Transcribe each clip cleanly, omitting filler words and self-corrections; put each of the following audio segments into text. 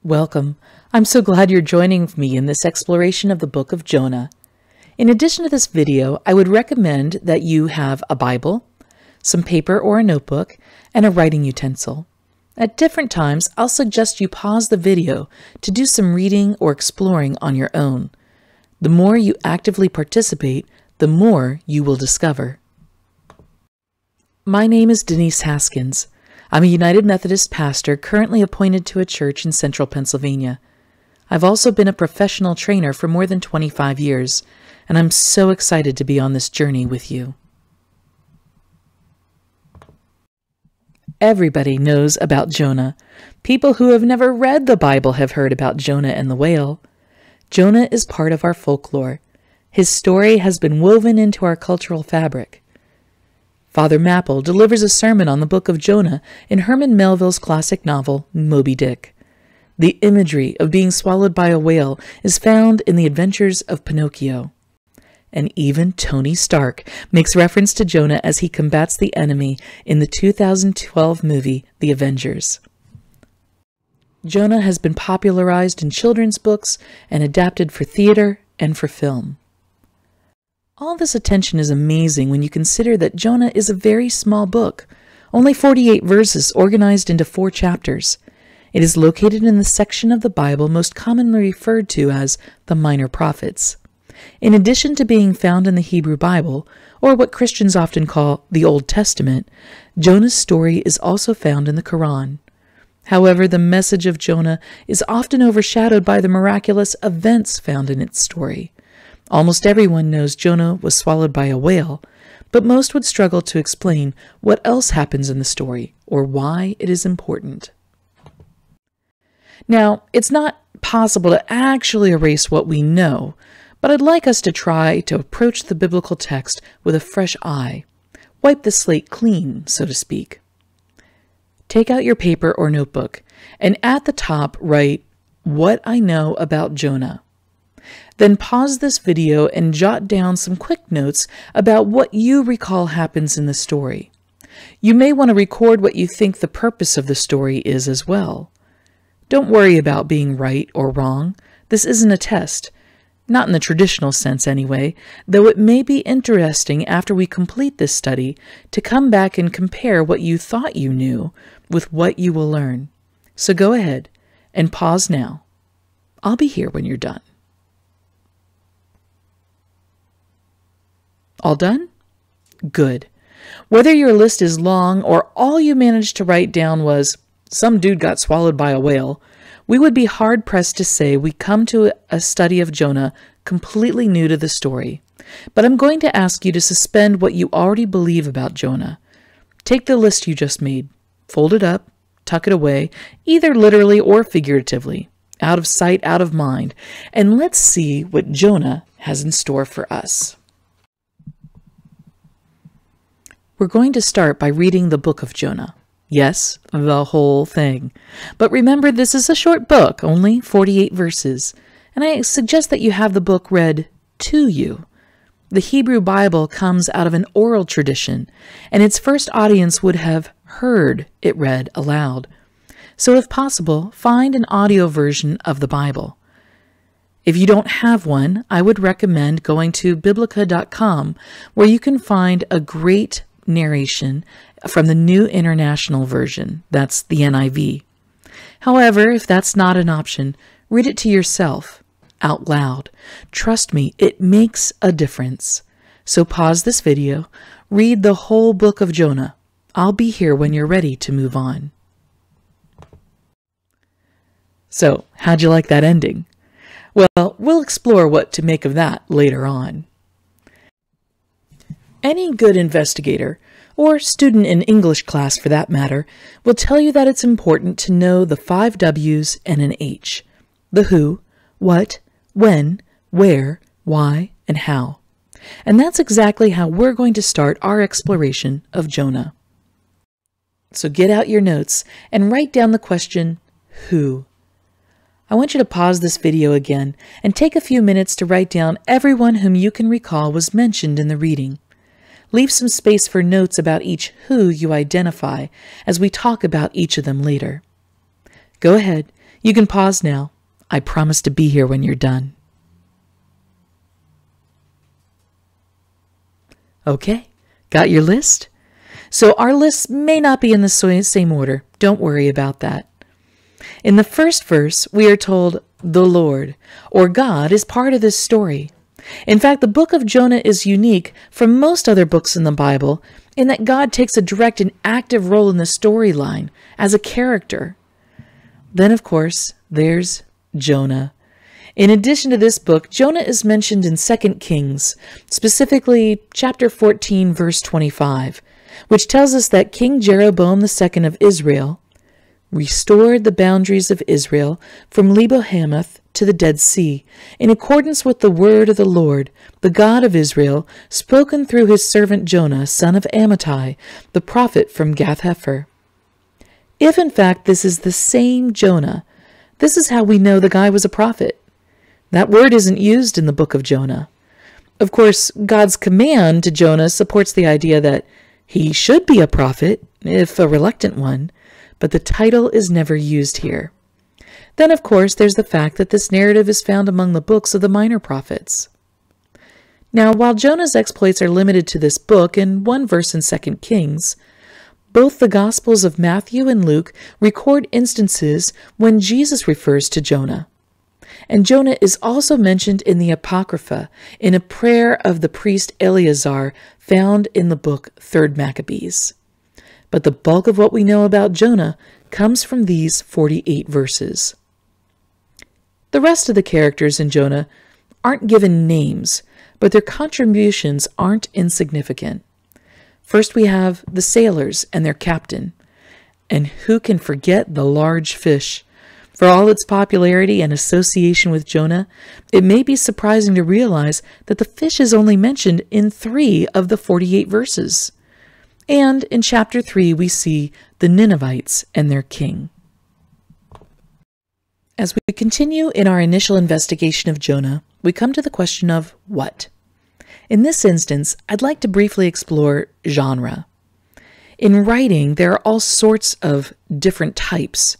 Welcome. I'm so glad you're joining me in this exploration of the book of Jonah. In addition to this video, I would recommend that you have a Bible, some paper or a notebook, and a writing utensil. At different times, I'll suggest you pause the video to do some reading or exploring on your own. The more you actively participate, the more you will discover. My name is Denise Haskins. I'm a United Methodist pastor currently appointed to a church in central Pennsylvania. I've also been a professional trainer for more than 25 years, and I'm so excited to be on this journey with you. Everybody knows about Jonah. People who have never read the Bible have heard about Jonah and the whale. Jonah is part of our folklore. His story has been woven into our cultural fabric. Father Mapple delivers a sermon on the book of Jonah in Herman Melville's classic novel, Moby Dick. The imagery of being swallowed by a whale is found in the adventures of Pinocchio. And even Tony Stark makes reference to Jonah as he combats the enemy in the 2012 movie, The Avengers. Jonah has been popularized in children's books and adapted for theater and for film. All this attention is amazing when you consider that Jonah is a very small book, only 48 verses organized into 4 chapters. It is located in the section of the Bible most commonly referred to as the Minor Prophets. In addition to being found in the Hebrew Bible, or what Christians often call the Old Testament, Jonah's story is also found in the Quran. However, the message of Jonah is often overshadowed by the miraculous events found in its story. Almost everyone knows Jonah was swallowed by a whale, but most would struggle to explain what else happens in the story or why it is important. Now, it's not possible to actually erase what we know, but I'd like us to try to approach the biblical text with a fresh eye. Wipe the slate clean, so to speak. Take out your paper or notebook, and at the top write, "What I know about Jonah." Then pause this video and jot down some quick notes about what you recall happens in the story. You may want to record what you think the purpose of the story is as well. Don't worry about being right or wrong. This isn't a test. Not in the traditional sense anyway, though it may be interesting after we complete this study to come back and compare what you thought you knew with what you will learn. So go ahead and pause now. I'll be here when you're done. All done? Good. Whether your list is long or all you managed to write down was, "Some dude got swallowed by a whale," we would be hard-pressed to say we come to a study of Jonah completely new to the story. But I'm going to ask you to suspend what you already believe about Jonah. Take the list you just made, fold it up, tuck it away, either literally or figuratively, out of sight, out of mind, and let's see what Jonah has in store for us. We're going to start by reading the book of Jonah. Yes, the whole thing. But remember, this is a short book, only 48 verses, and I suggest that you have the book read to you. The Hebrew Bible comes out of an oral tradition, and its first audience would have heard it read aloud. So if possible, find an audio version of the Bible. If you don't have one, I would recommend going to biblica.com, where you can find a great narration from the New International Version. That's the NIV. However, if that's not an option, read it to yourself, out loud. Trust me, it makes a difference. So pause this video, read the whole book of Jonah. I'll be here when you're ready to move on. So, how'd you like that ending? Well, we'll explore what to make of that later on. Any good investigator, or student in English class for that matter, will tell you that it's important to know the 5 W's and an H. The who, what, when, where, why, and how. And that's exactly how we're going to start our exploration of Jonah. So get out your notes and write down the question, who? I want you to pause this video again and take a few minutes to write down everyone whom you can recall was mentioned in the reading. Leave some space for notes about each who you identify as we talk about each of them later. Go ahead, You can pause now. I promise to be here when you're done. Okay, got your list? So our lists may not be in the same order. Don't worry about that. In the first verse, we are told the Lord, or God, is part of this story. In fact, the book of Jonah is unique from most other books in the Bible in that God takes a direct and active role in the storyline as a character. Then, of course, there's Jonah. In addition to this book, Jonah is mentioned in 2 Kings, specifically chapter 14, verse 25, which tells us that King Jeroboam II of Israel restored the boundaries of Israel from Lebo-Hamath to the Dead Sea, in accordance with the word of the Lord, the God of Israel, spoken through his servant Jonah, son of Amittai, the prophet from Gath-hepher. If in fact this is the same Jonah, this is how we know the guy was a prophet. That word isn't used in the book of Jonah. Of course, God's command to Jonah supports the idea that he should be a prophet, if a reluctant one, but the title is never used here. Then, of course, there's the fact that this narrative is found among the books of the minor prophets. Now, while Jonah's exploits are limited to this book and one verse in 2 Kings, both the Gospels of Matthew and Luke record instances when Jesus refers to Jonah. And Jonah is also mentioned in the Apocrypha in a prayer of the priest Eleazar found in the book 3rd Maccabees. But the bulk of what we know about Jonah comes from these 48 verses. The rest of the characters in Jonah aren't given names, but their contributions aren't insignificant. First we have the sailors and their captain. And who can forget the large fish? For all its popularity and association with Jonah, it may be surprising to realize that the fish is only mentioned in 3 of the 48 verses. And in chapter 3, we see the Ninevites and their king. As we continue in our initial investigation of Jonah, we come to the question of what? In this instance, I'd like to briefly explore genre. In writing, there are all sorts of different types.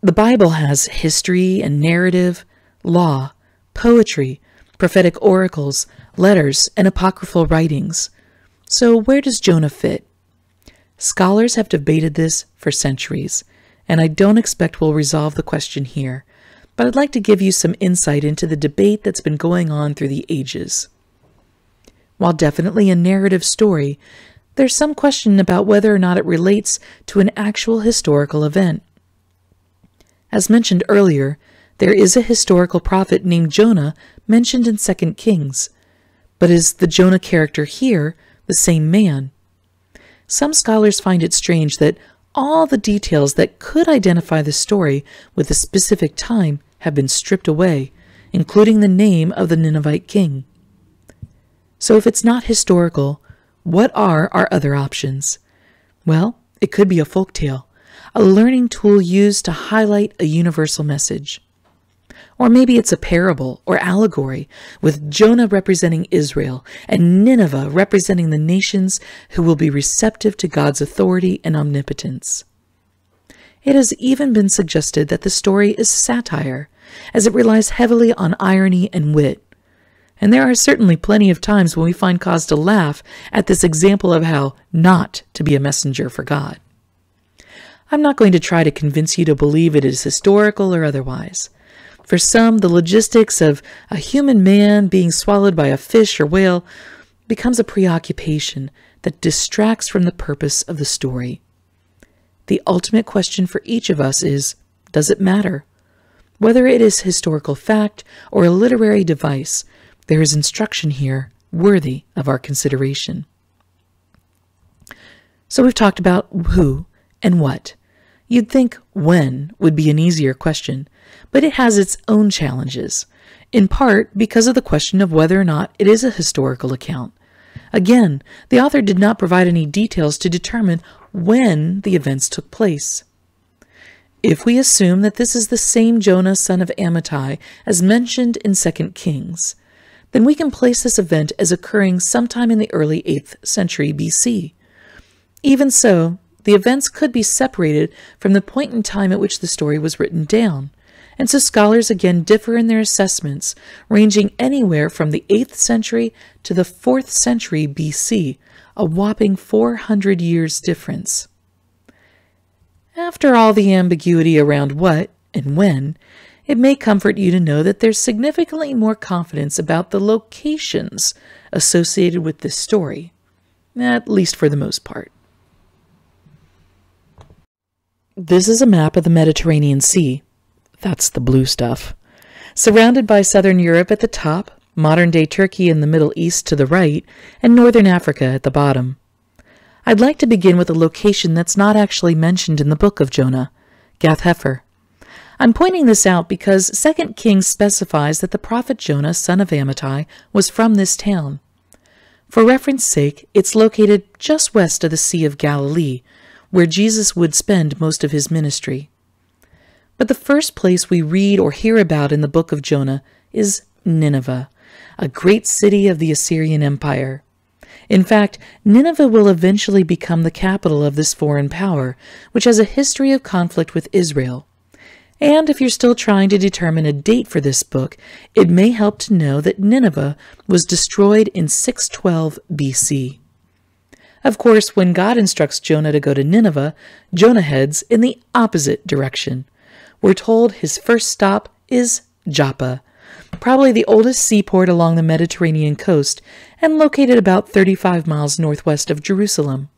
The Bible has history and narrative, law, poetry, prophetic oracles, letters, and apocryphal writings. So where does Jonah fit? Scholars have debated this for centuries, and I don't expect we'll resolve the question here, but I'd like to give you some insight into the debate that's been going on through the ages. While definitely a narrative story, there's some question about whether or not it relates to an actual historical event. As mentioned earlier, there is a historical prophet named Jonah mentioned in 2 Kings, but is the Jonah character here the same man? Some scholars find it strange that all the details that could identify the story with a specific time have been stripped away, including the name of the Ninevite king. So if it's not historical, what are our other options? Well, it could be a folktale, a learning tool used to highlight a universal message. Or maybe it's a parable or allegory, with Jonah representing Israel and Nineveh representing the nations who will be receptive to God's authority and omnipotence. It has even been suggested that the story is satire, as it relies heavily on irony and wit. And there are certainly plenty of times when we find cause to laugh at this example of how not to be a messenger for God. I'm not going to try to convince you to believe it is historical or otherwise. For some, the logistics of a human man being swallowed by a fish or whale becomes a preoccupation that distracts from the purpose of the story. The ultimate question for each of us is, does it matter? Whether it is historical fact or a literary device, there is instruction here worthy of our consideration. So we've talked about who and what. You'd think when would be an easier question, but it has its own challenges, in part because of the question of whether or not it is a historical account. Again, the author did not provide any details to determine when the events took place. If we assume that this is the same Jonah, son of Amittai, as mentioned in 2 Kings, then we can place this event as occurring sometime in the early 8th century BC. Even so, the events could be separated from the point in time at which the story was written down, and so scholars again differ in their assessments, ranging anywhere from the 8th century to the 4th century BC, a whopping 400 years difference. After all the ambiguity around what and when, it may comfort you to know that there's significantly more confidence about the locations associated with this story, at least for the most part. This is a map of the Mediterranean Sea. That's the blue stuff. Surrounded by southern Europe at the top, modern-day Turkey and the Middle East to the right, and northern Africa at the bottom. I'd like to begin with a location that's not actually mentioned in the book of Jonah, Gath-Hepher. I'm pointing this out because 2 Kings specifies that the prophet Jonah, son of Amittai, was from this town. For reference sake, it's located just west of the Sea of Galilee, where Jesus would spend most of his ministry. But the first place we read or hear about in the book of Jonah is Nineveh, a great city of the Assyrian Empire. In fact, Nineveh will eventually become the capital of this foreign power, which has a history of conflict with Israel. And if you're still trying to determine a date for this book, it may help to know that Nineveh was destroyed in 612 BC. Of course, when God instructs Jonah to go to Nineveh, Jonah heads in the opposite direction. We're told his first stop is Joppa, probably the oldest seaport along the Mediterranean coast and located about 35 miles northwest of Jerusalem.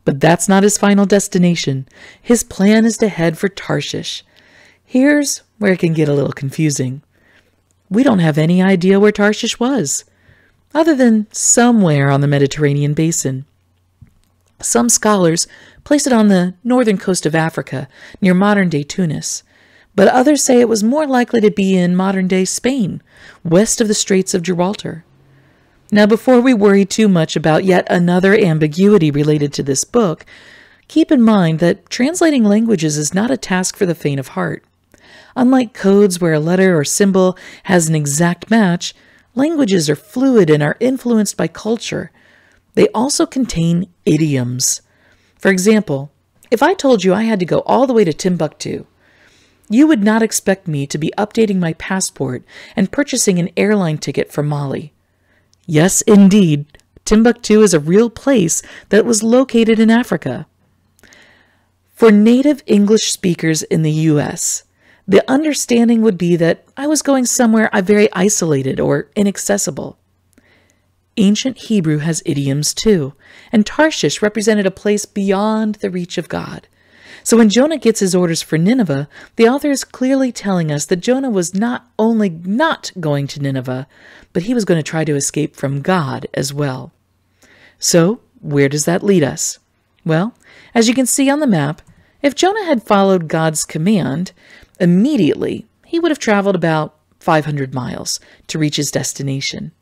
But that's not his final destination. His plan is to head for Tarshish. Here's where it can get a little confusing. We don't have any idea where Tarshish was, other than somewhere on the Mediterranean basin. Some scholars place it on the northern coast of Africa, near modern-day Tunis, but others say it was more likely to be in modern-day Spain, west of the Straits of Gibraltar. Now, before we worry too much about yet another ambiguity related to this book, keep in mind that translating languages is not a task for the faint of heart. Unlike codes where a letter or symbol has an exact match, languages are fluid and are influenced by culture. They also contain idioms. For example, if I told you I had to go all the way to Timbuktu, you would not expect me to be updating my passport and purchasing an airline ticket for Mali. Yes, indeed, Timbuktu is a real place that was located in Africa. For native English speakers in the U.S., the understanding would be that I was going somewhere very isolated or inaccessible. Ancient Hebrew has idioms too, and Tarshish represented a place beyond the reach of God. So when Jonah gets his orders for Nineveh, the author is clearly telling us that Jonah was not only not going to Nineveh, but he was going to try to escape from God as well. So where does that lead us? Well, as you can see on the map, if Jonah had followed God's command, immediately he would have traveled about 500 miles to reach his destination.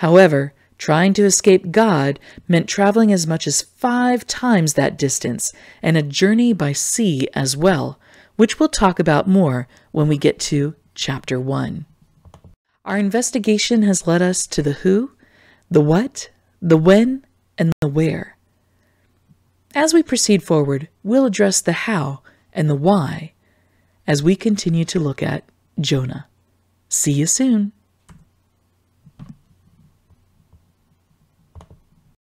However, trying to escape God meant traveling as much as 5 times that distance and a journey by sea as well, which we'll talk about more when we get to Chapter 1. Our investigation has led us to the who, the what, the when, and the where. As we proceed forward, we'll address the how and the why as we continue to look at Jonah. See you soon.